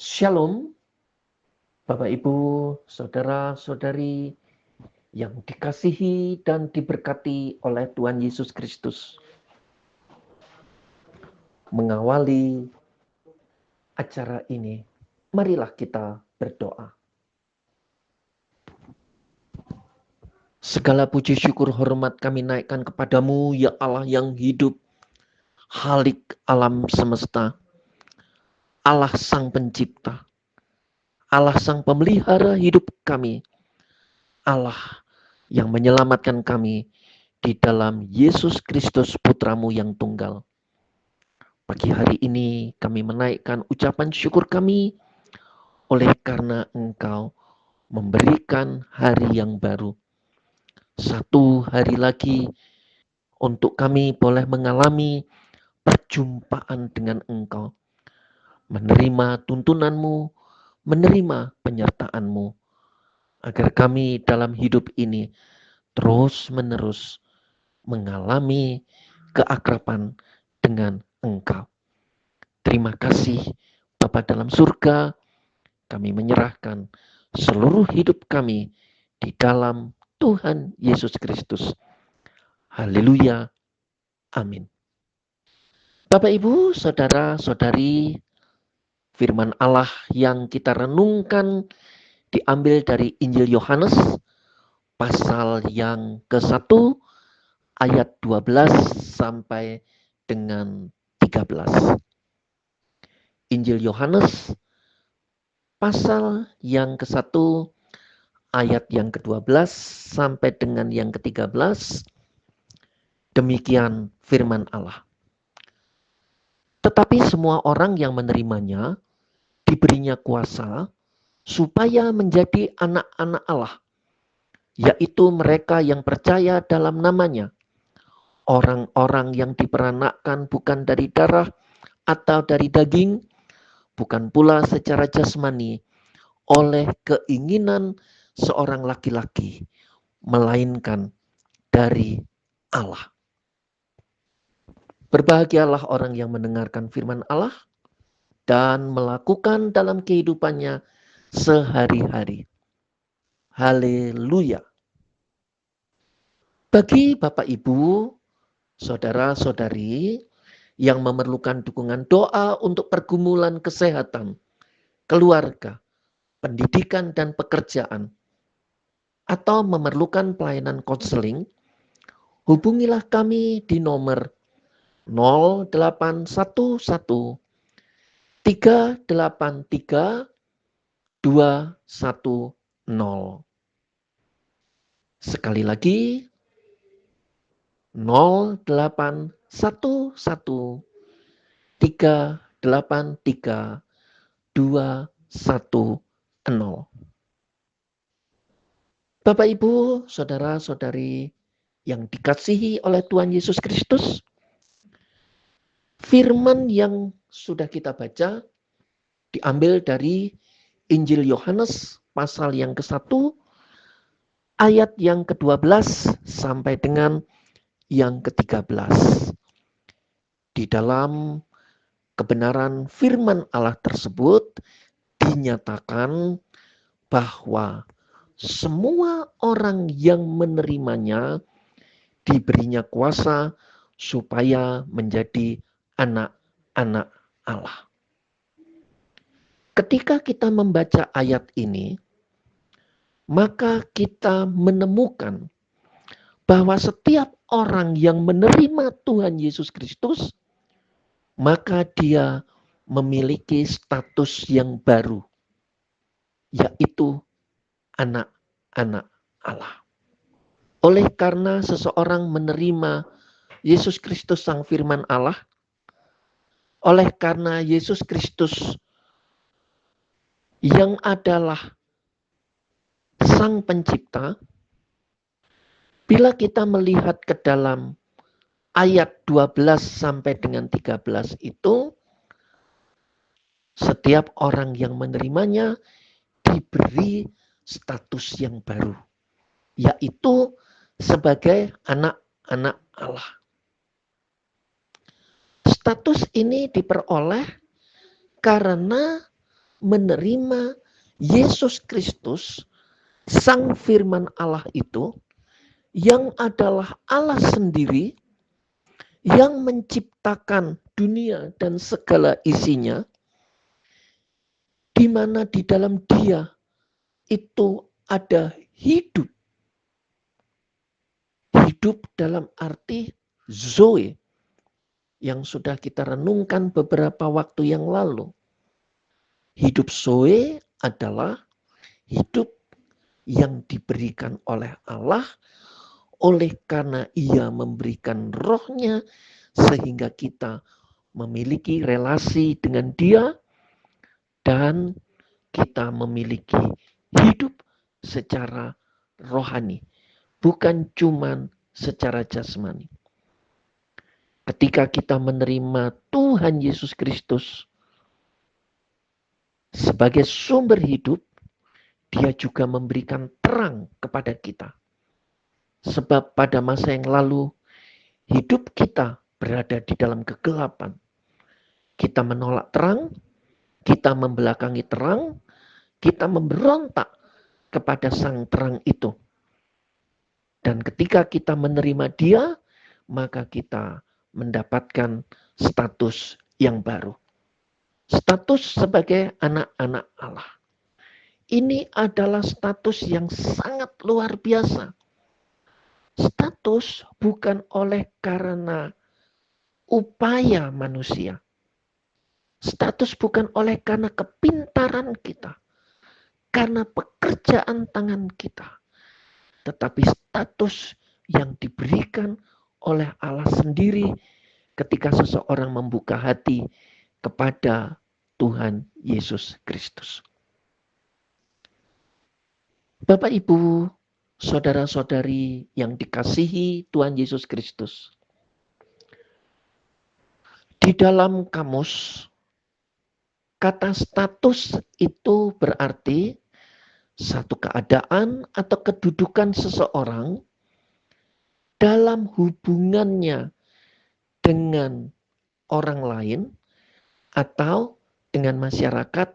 Shalom, Bapak Ibu, saudara-saudari yang dikasihi dan diberkati oleh Tuhan Yesus Kristus. Mengawali acara ini, marilah kita berdoa. Segala puji syukur hormat kami naikkan kepadamu, ya Allah yang hidup, Khalik alam semesta, Allah Sang Pencipta, Allah Sang Pemelihara hidup kami, Allah yang menyelamatkan kami di dalam Yesus Kristus Putramu yang tunggal. Pagi hari ini kami menaikkan ucapan syukur kami oleh karena Engkau memberikan hari yang baru. Satu hari lagi untuk kami boleh mengalami perjumpaan dengan Engkau. Menerima tuntunanmu, menerima penyertaanmu. Agar kami dalam hidup ini terus-menerus mengalami keakraban dengan Engkau. Terima kasih Bapa dalam surga, kami menyerahkan seluruh hidup kami di dalam Tuhan Yesus Kristus. Haleluya. Amin. Bapak Ibu, saudara-saudari, firman Allah yang kita renungkan diambil dari Injil Yohanes pasal yang ke-1 ayat 12 sampai dengan 13. Injil Yohanes pasal yang ke-1 ayat yang ke-12 sampai dengan yang ke-13. Demikian firman Allah. Tetapi semua orang yang menerimanya diberinya kuasa supaya menjadi anak-anak Allah, yaitu mereka yang percaya dalam namanya. Orang-orang yang diperanakkan bukan dari darah atau dari daging, bukan pula secara jasmani oleh keinginan seorang laki-laki, melainkan dari Allah. Berbahagialah orang yang mendengarkan firman Allah dan melakukan dalam kehidupannya sehari-hari. Haleluya. Bagi Bapak Ibu, saudara-saudari yang memerlukan dukungan doa untuk pergumulan kesehatan, keluarga, pendidikan dan pekerjaan, atau memerlukan pelayanan konseling, hubungilah kami di nomor 0811 383 210. Sekali lagi 0811 383 210. Bapak Ibu, saudara-saudari yang dikasihi oleh Tuhan Yesus Kristus, firman yang sudah kita baca diambil dari Injil Yohanes pasal yang ke-1 ayat yang ke-12 sampai dengan yang ke-13. Di dalam kebenaran firman Allah tersebut dinyatakan bahwa semua orang yang menerimanya diberinya kuasa supaya menjadi anak-anak Allah. Ketika kita membaca ayat ini, maka kita menemukan bahwa setiap orang yang menerima Tuhan Yesus Kristus, maka dia memiliki status yang baru, yaitu anak-anak Allah. Oleh karena seseorang menerima Yesus Kristus Sang Firman Allah, oleh karena Yesus Kristus yang adalah Sang Pencipta, bila kita melihat ke dalam ayat 12 sampai dengan 13 itu, setiap orang yang menerimanya diberi status yang baru, yaitu sebagai anak-anak Allah. Status ini diperoleh karena menerima Yesus Kristus, Sang Firman Allah itu, yang adalah Allah sendiri, yang menciptakan dunia dan segala isinya, di mana di dalam Dia itu ada hidup. Hidup dalam arti Zoe, yang sudah kita renungkan beberapa waktu yang lalu. Hidup Zoe adalah hidup yang diberikan oleh Allah, oleh karena Ia memberikan rohnya, sehingga kita memiliki relasi dengan Dia, dan kita memiliki hidup secara rohani, bukan cuma secara jasmani. Ketika kita menerima Tuhan Yesus Kristus sebagai sumber hidup, Dia juga memberikan terang kepada kita. Sebab pada masa yang lalu, hidup kita berada di dalam kegelapan. Kita menolak terang, kita membelakangi terang, kita memberontak kepada sang terang itu. Dan ketika kita menerima Dia, maka kita mendapatkan status yang baru. Status sebagai anak-anak Allah. Ini adalah status yang sangat luar biasa. Status bukan oleh karena upaya manusia. Status bukan oleh karena kepintaran kita, karena pekerjaan tangan kita. Tetapi status yang diberikan oleh Allah sendiri ketika seseorang membuka hati kepada Tuhan Yesus Kristus. Bapak, Ibu, saudara-saudari yang dikasihi Tuhan Yesus Kristus. Di dalam kamus, kata status itu berarti satu keadaan atau kedudukan seseorang dalam hubungannya dengan orang lain atau dengan masyarakat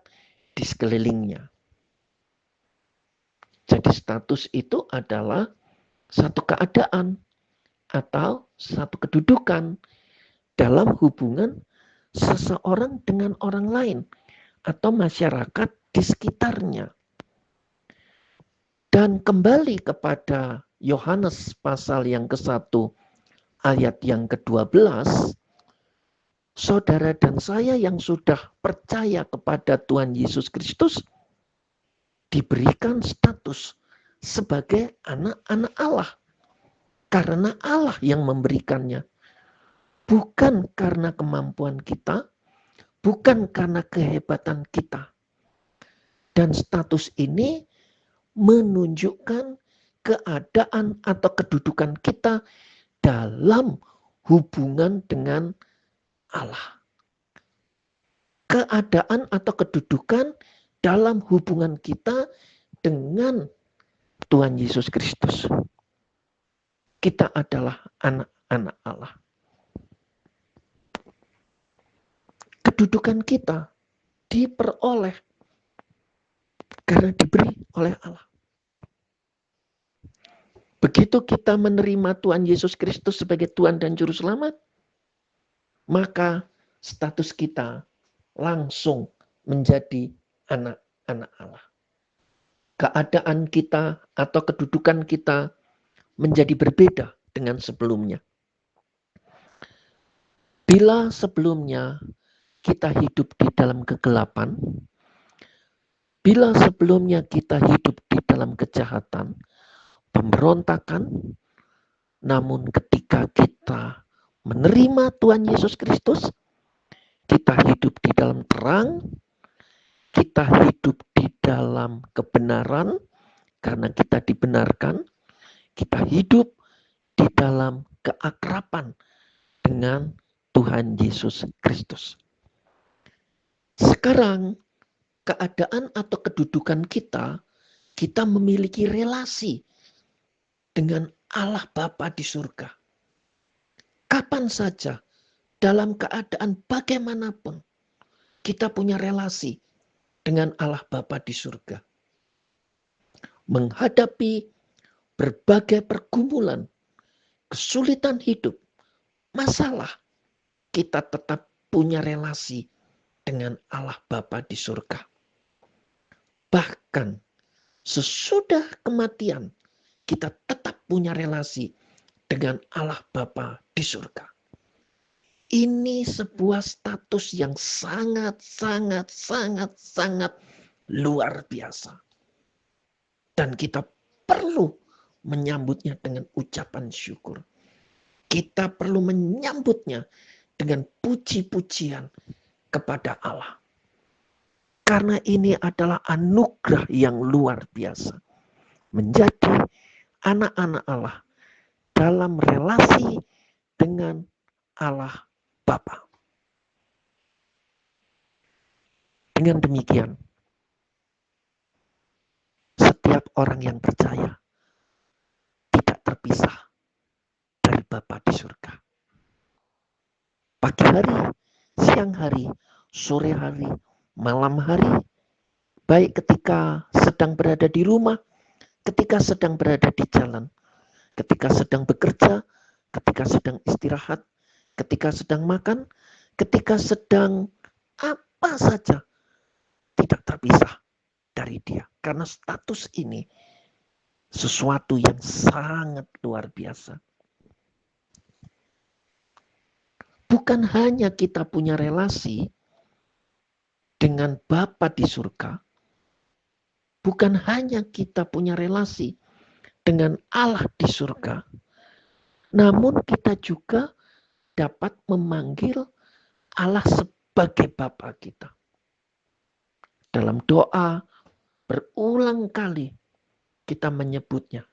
di sekelilingnya. Jadi status itu adalah satu keadaan atau satu kedudukan dalam hubungan seseorang dengan orang lain atau masyarakat di sekitarnya. Dan kembali kepada Yohanes pasal yang ke-1 ayat yang ke-12, saudara dan saya yang sudah percaya kepada Tuhan Yesus Kristus diberikan status sebagai anak-anak Allah. Karena Allah yang memberikannya. Bukan karena kemampuan kita, bukan karena kehebatan kita. Dan status ini menunjukkan keadaan atau kedudukan kita dalam hubungan dengan Allah. Keadaan atau kedudukan dalam hubungan kita dengan Tuhan Yesus Kristus. Kita adalah anak-anak Allah. Kedudukan kita diperoleh karena diberi oleh Allah. Begitu kita menerima Tuhan Yesus Kristus sebagai Tuhan dan Juru Selamat, maka status kita langsung menjadi anak-anak Allah. Keadaan kita atau kedudukan kita menjadi berbeda dengan sebelumnya. Bila sebelumnya kita hidup di dalam kegelapan, bila sebelumnya kita hidup di dalam kejahatan, pemberontakan, namun ketika kita menerima Tuhan Yesus Kristus, kita hidup di dalam terang, kita hidup di dalam kebenaran karena kita dibenarkan, kita hidup di dalam keakraban dengan Tuhan Yesus Kristus. Sekarang keadaan atau kedudukan kita memiliki relasi dengan Allah Bapa di surga. Kapan saja, dalam keadaan bagaimanapun, kita punya relasi dengan Allah Bapa di surga. Menghadapi berbagai pergumulan, kesulitan hidup, masalah, kita tetap punya relasi dengan Allah Bapa di surga. Bahkan sesudah kematian, kita tetap punya relasi dengan Allah Bapa di surga. Ini sebuah status yang sangat luar biasa. Dan kita perlu menyambutnya dengan ucapan syukur. Kita perlu menyambutnya dengan puji-pujian kepada Allah. Karena ini adalah anugerah yang luar biasa. Menjadi anak-anak Allah dalam relasi dengan Allah Bapa. Dengan demikian, setiap orang yang percaya tidak terpisah dari Bapa di surga. Pagi hari, siang hari, sore hari, malam hari, baik ketika sedang berada di rumah, ketika sedang berada di jalan, ketika sedang bekerja, ketika sedang istirahat, ketika sedang makan, ketika sedang apa saja, tidak terpisah dari Dia. Karena status ini sesuatu yang sangat luar biasa. Bukan hanya kita punya relasi dengan Bapa di surga, bukan hanya kita punya relasi dengan Allah di surga, namun kita juga dapat memanggil Allah sebagai Bapa kita. Dalam doa berulang kali kita menyebutnya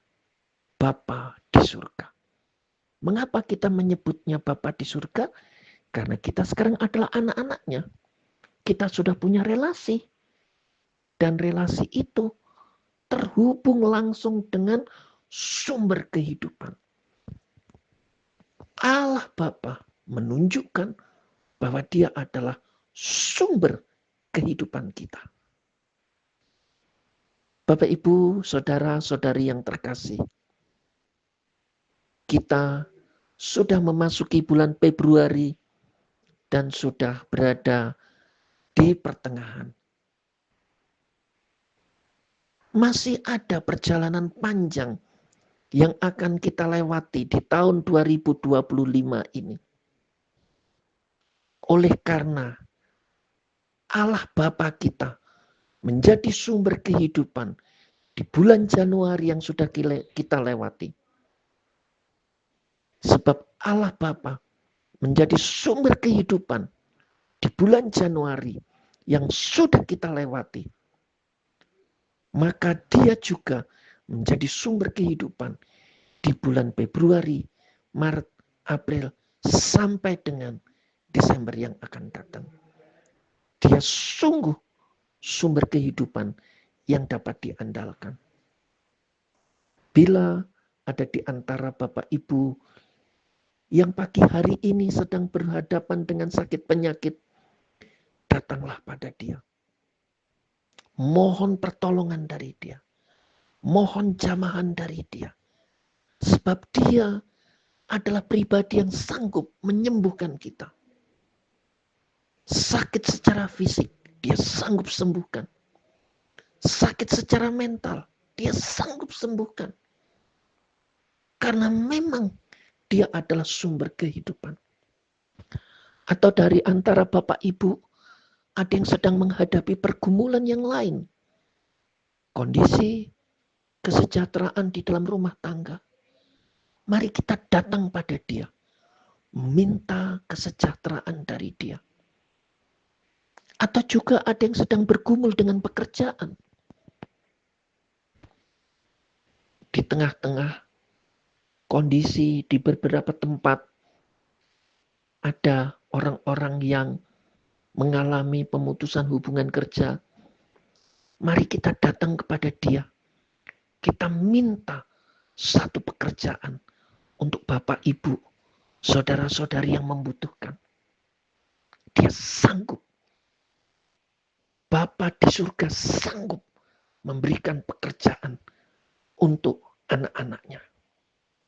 Bapa di surga. Mengapa kita menyebutnya Bapa di surga? Karena kita sekarang adalah anak-anaknya. Kita sudah punya relasi. Dan relasi itu terhubung langsung dengan sumber kehidupan. Allah Bapa menunjukkan bahwa Dia adalah sumber kehidupan kita. Bapak, Ibu, saudara-saudari yang terkasih, kita sudah memasuki bulan Februari dan sudah berada di pertengahan. Masih ada perjalanan panjang yang akan kita lewati di tahun 2025 ini. Oleh karena Allah Bapa kita menjadi sumber kehidupan di bulan Januari yang sudah kita lewati. Sebab Allah Bapa menjadi sumber kehidupan di bulan Januari yang sudah kita lewati. Maka Dia juga menjadi sumber kehidupan di bulan Februari, Maret, April, sampai dengan Desember yang akan datang. Dia sungguh sumber kehidupan yang dapat diandalkan. Bila ada di antara Bapak Ibu yang pagi hari ini sedang berhadapan dengan sakit penyakit, datanglah pada Dia. Mohon pertolongan dari Dia. Mohon jamahan dari Dia. Sebab Dia adalah pribadi yang sanggup menyembuhkan kita. Sakit secara fisik, Dia sanggup sembuhkan. Sakit secara mental, Dia sanggup sembuhkan. Karena memang Dia adalah sumber kehidupan. Atau dari antara Bapak Ibu, ada yang sedang menghadapi pergumulan yang lain. Kondisi kesejahteraan di dalam rumah tangga. Mari kita datang pada Dia. Minta kesejahteraan dari Dia. Atau juga ada yang sedang bergumul dengan pekerjaan. Di tengah-tengah kondisi di beberapa tempat ada orang-orang yang mengalami pemutusan hubungan kerja. Mari kita datang kepada Dia. Kita minta satu pekerjaan untuk Bapak, Ibu, saudara-saudari yang membutuhkan. Dia sanggup. Bapa di surga sanggup memberikan pekerjaan untuk anak-anaknya.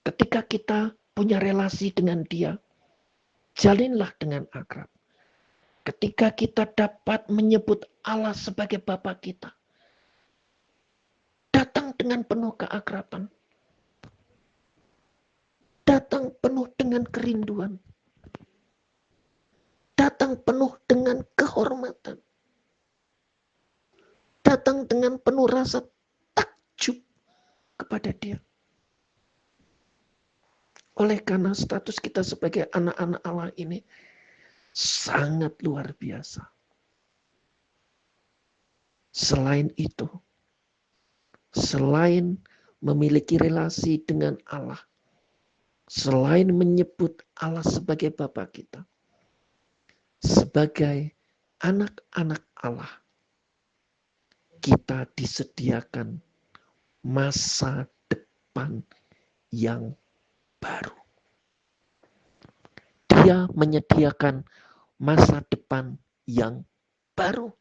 Ketika kita punya relasi dengan Dia, jalinlah dengan akrab. Ketika kita dapat menyebut Allah sebagai Bapa kita, datang dengan penuh keakraban. Datang penuh dengan kerinduan. Datang penuh dengan kehormatan. Datang dengan penuh rasa takjub kepada Dia. Oleh karena status kita sebagai anak-anak Allah ini sangat luar biasa. Selain itu, selain memiliki relasi dengan Allah, selain menyebut Allah sebagai Bapa kita, sebagai anak-anak Allah, kita disediakan masa depan yang baru. Dia menyediakan masa depan yang baru.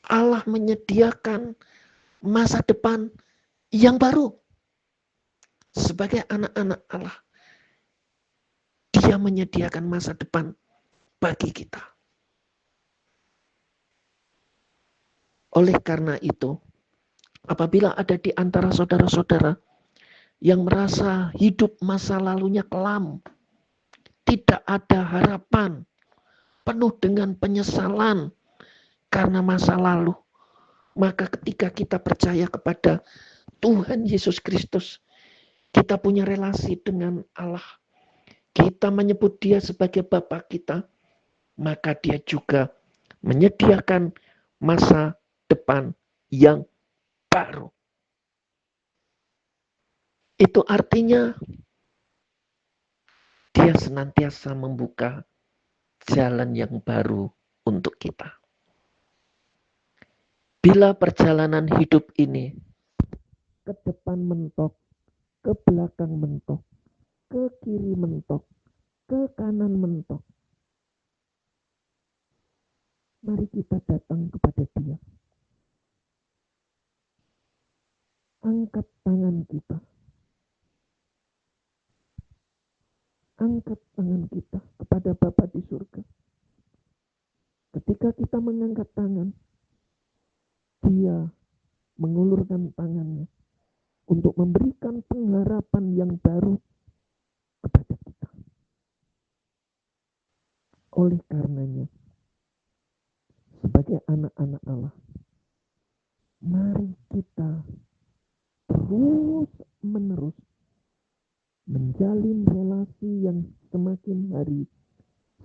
Allah menyediakan masa depan yang baru. Sebagai anak-anak Allah, Dia menyediakan masa depan bagi kita. Oleh karena itu, apabila ada di antara saudara-saudara yang merasa hidup masa lalunya kelam, tidak ada harapan, penuh dengan penyesalan karena masa lalu, maka ketika kita percaya kepada Tuhan Yesus Kristus, kita punya relasi dengan Allah, kita menyebut Dia sebagai Bapa kita, maka Dia juga menyediakan masa depan yang baru. Itu artinya Dia senantiasa membuka jalan yang baru untuk kita. Bila perjalanan hidup ini ke depan mentok, ke belakang mentok, ke kiri mentok, ke kanan mentok, mari kita datang kepada Dia. Angkat tangan kita. Angkat tangan kita kepada Bapa di surga. Ketika kita mengangkat tangan, Dia mengulurkan tangannya untuk memberikan pengharapan yang baru kepada kita. Oleh karenanya, sebagai anak-anak Allah, mari kita terus-menerus menjalin relasi yang semakin hari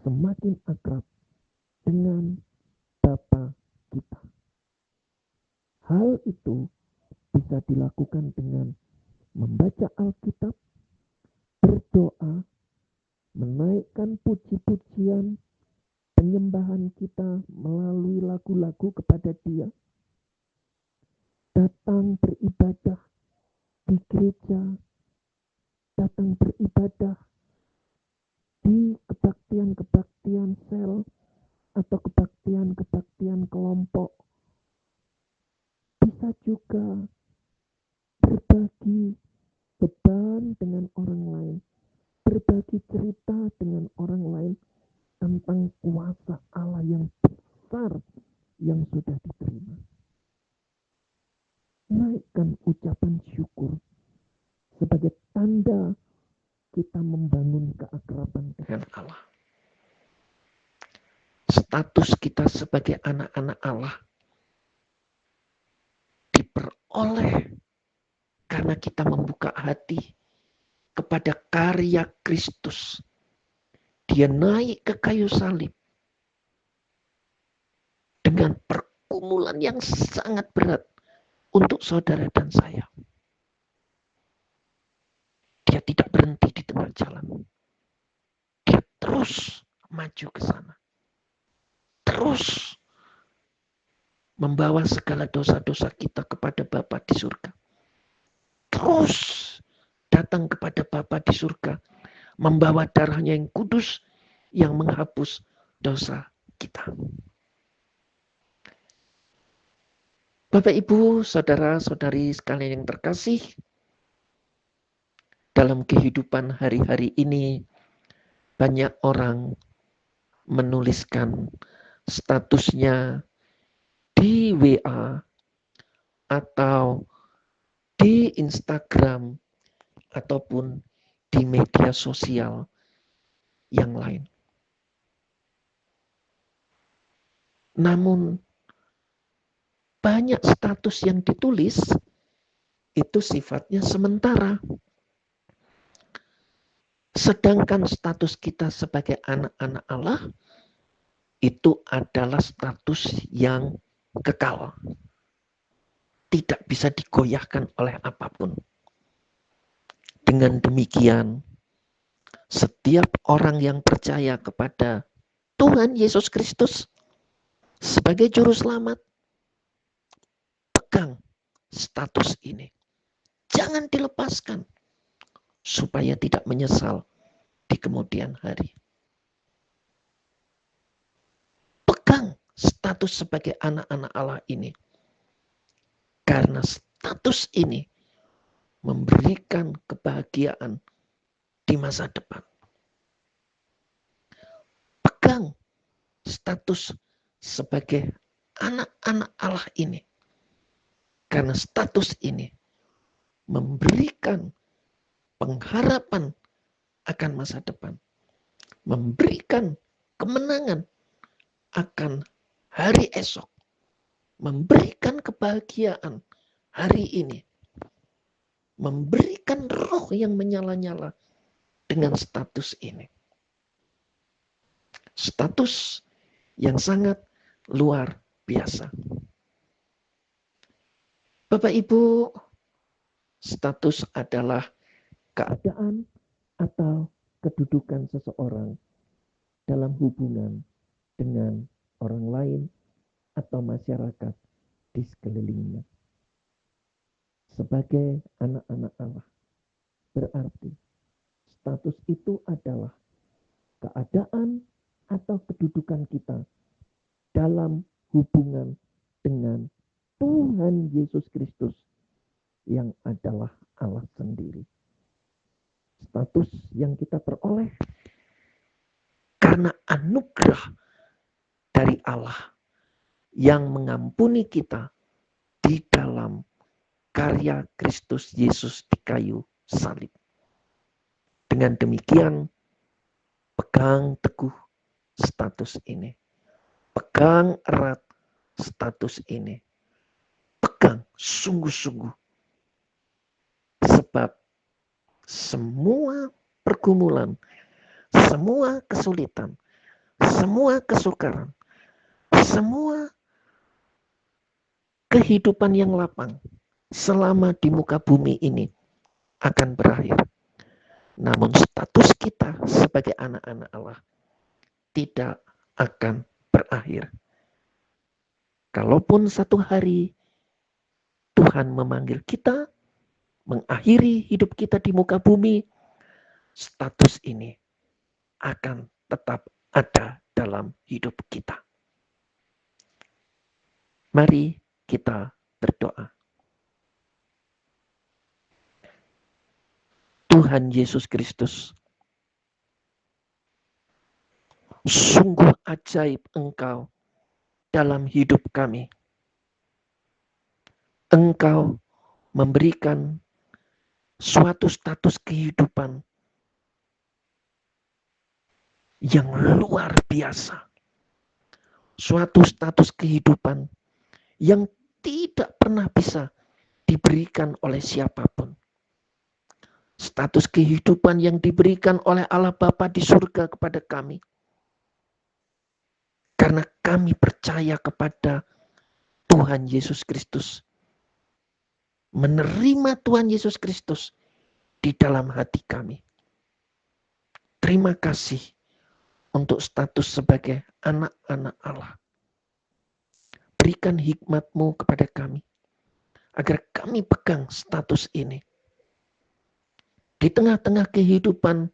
semakin akrab dengan Bapa kita. Hal itu bisa dilakukan dengan membaca Alkitab, berdoa, menaikkan puji-pujian, penyembahan kita melalui lagu-lagu kepada Dia, datang beribadah di gereja, datang beribadah di kebaktian-kebaktian sel atau kebaktian-kebaktian kelompok. Bisa juga berbagi beban dengan orang lain, berbagi cerita dengan orang lain tentang kuasa Allah yang besar yang sudah diterima. Naikkan ucapan syukur sebagai tanda kita membangun keakraban dengan Allah. Status kita sebagai anak-anak Allah diperoleh karena kita membuka hati kepada karya Kristus. Dia naik ke kayu salib dengan pergumulan yang sangat berat untuk saudara dan saya. Dia tidak berhenti di tengah jalan. Dia terus maju ke sana. Terus membawa segala dosa-dosa kita kepada Bapa di surga. Terus datang kepada Bapa di surga, membawa darahnya yang kudus yang menghapus dosa kita. Bapak, Ibu, saudara-saudari sekalian yang terkasih, dalam kehidupan hari-hari ini banyak orang menuliskan statusnya di WA atau di Instagram ataupun di media sosial yang lain. Namun banyak status yang ditulis itu sifatnya sementara. Sedangkan status kita sebagai anak-anak Allah itu adalah status yang kekal. Tidak bisa digoyahkan oleh apapun. Dengan demikian, setiap orang yang percaya kepada Tuhan Yesus Kristus sebagai juru selamat, pegang status ini. Jangan dilepaskan supaya tidak menyesal di kemudian hari. Pegang status sebagai anak-anak Allah ini. Karena status ini memberikan kebahagiaan di masa depan. Pegang status sebagai anak-anak Allah ini. Karena status ini memberikan pengharapan akan masa depan. Memberikan kemenangan akan hari esok. Memberikan kebahagiaan hari ini. Memberikan roh yang menyala-nyala dengan status ini. Status yang sangat luar biasa. Bapak Ibu, status adalah keadaan atau kedudukan seseorang dalam hubungan dengan orang lain atau masyarakat di sekelilingnya. Sebagai anak-anak Allah, berarti status itu adalah keadaan atau kedudukan kita dalam hubungan dengan Tuhan Yesus Kristus yang adalah Allah sendiri. Status yang kita peroleh karena anugerah dari Allah yang mengampuni kita di dalam karya Kristus Yesus di kayu salib. Dengan demikian, pegang teguh status ini. Pegang erat status ini. Pegang sungguh-sungguh. Sebab semua pergumulan, semua kesulitan, semua kesukaran, semua kehidupan yang lapang selama di muka bumi ini akan berakhir. Namun status kita sebagai anak-anak Allah tidak akan berakhir. Kalaupun satu hari Tuhan memanggil kita, mengakhiri hidup kita di muka bumi, status ini akan tetap ada dalam hidup kita. Mari kita berdoa. Tuhan Yesus Kristus, sungguh ajaib Engkau dalam hidup kami. Engkau memberikan suatu status kehidupan yang luar biasa. Suatu status kehidupan yang tidak pernah bisa diberikan oleh siapapun. Status kehidupan yang diberikan oleh Allah Bapa di surga kepada kami. Karena kami percaya kepada Tuhan Yesus Kristus. Menerima Tuhan Yesus Kristus di dalam hati kami. Terima kasih untuk status sebagai anak-anak Allah. Berikan hikmat-Mu kepada kami. Agar kami pegang status ini. Di tengah-tengah kehidupan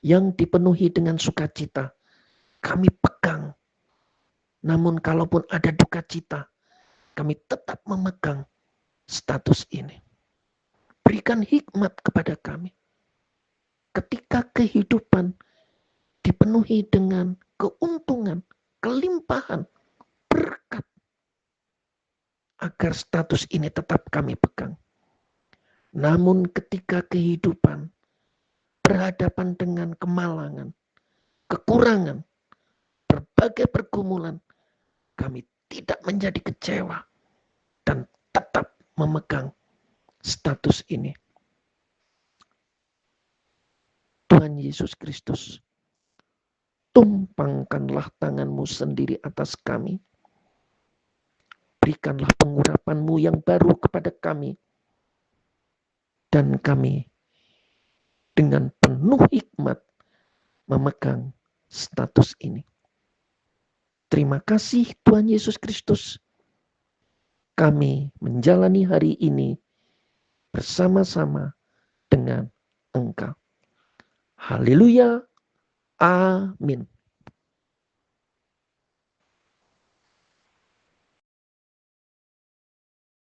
yang dipenuhi dengan sukacita, kami pegang Namun kalaupun ada duka cita, kami tetap memegang status ini. Berikan hikmat kepada kami. Ketika kehidupan dipenuhi dengan keuntungan, kelimpahan, berkat, agar status ini tetap kami pegang. Namun ketika kehidupan berhadapan dengan kemalangan, kekurangan, berbagai pergumulan, kami tidak menjadi kecewa dan tetap memegang status ini. Tuhan Yesus Kristus, tumpangkanlah tangan-Mu sendiri atas kami. Berikanlah pengurapan-Mu yang baru kepada kami. Dan kami dengan penuh hikmat memegang status ini. Terima kasih Tuhan Yesus Kristus. Kami menjalani hari ini bersama-sama dengan Engkau. Haleluya. Amin.